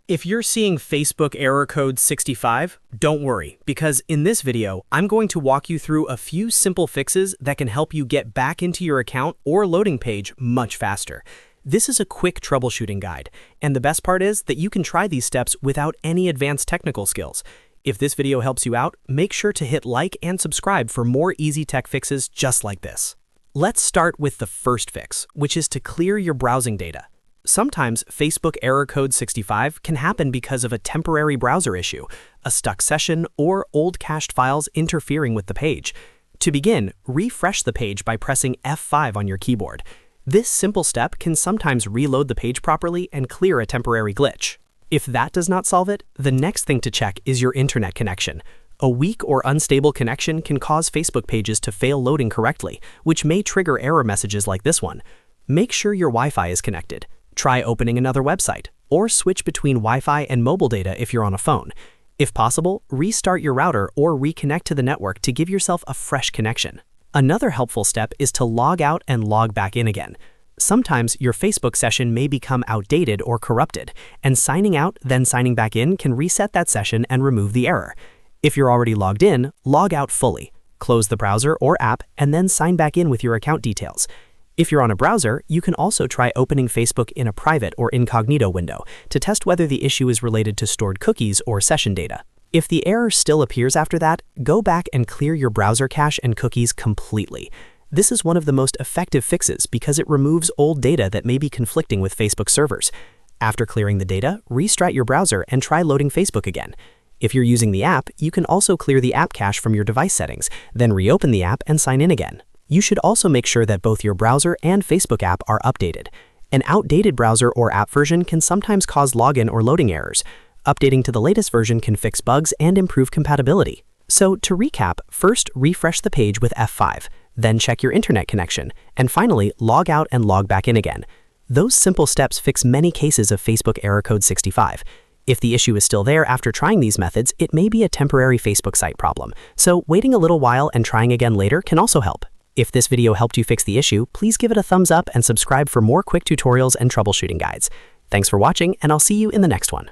If you're seeing Facebook error code 65, don't worry, because in this video, I'm going to walk you through a few simple fixes that can help you get back into your account or loading page much faster. This is a quick troubleshooting guide, and the best part is that you can try these steps without any advanced technical skills. If this video helps you out, make sure to hit like and subscribe for more easy tech fixes just like this. Let's start with the first fix, which is to clear your browsing data. Sometimes Facebook error code 65 can happen because of a temporary browser issue, a stuck session, or old cached files interfering with the page. To begin, refresh the page by pressing F5 on your keyboard. This simple step can sometimes reload the page properly and clear a temporary glitch. If that does not solve it, the next thing to check is your internet connection. A weak or unstable connection can cause Facebook pages to fail loading correctly, which may trigger error messages like this one. Make sure your Wi-Fi is connected. Try opening another website, or switch between Wi-Fi and mobile data if you're on a phone. If possible, restart your router or reconnect to the network to give yourself a fresh connection. Another helpful step is to log out and log back in again. Sometimes your Facebook session may become outdated or corrupted, and signing out then signing back in can reset that session and remove the error. If you're already logged in, log out fully. Close the browser or app and then sign back in with your account details. If you're on a browser, you can also try opening Facebook in a private or incognito window to test whether the issue is related to stored cookies or session data. If the error still appears after that, go back and clear your browser cache and cookies completely. This is one of the most effective fixes because it removes old data that may be conflicting with Facebook servers. After clearing the data, restart your browser and try loading Facebook again. If you're using the app, you can also clear the app cache from your device settings, then reopen the app and sign in again. You should also make sure that both your browser and Facebook app are updated. An outdated browser or app version can sometimes cause login or loading errors. Updating to the latest version can fix bugs and improve compatibility. So to recap, first refresh the page with F5, then check your internet connection, and finally log out and log back in again. Those simple steps fix many cases of Facebook error code 65. If the issue is still there after trying these methods, it may be a temporary Facebook site problem. So waiting a little while and trying again later can also help. If this video helped you fix the issue, please give it a thumbs up and subscribe for more quick tutorials and troubleshooting guides. Thanks for watching, and I'll see you in the next one.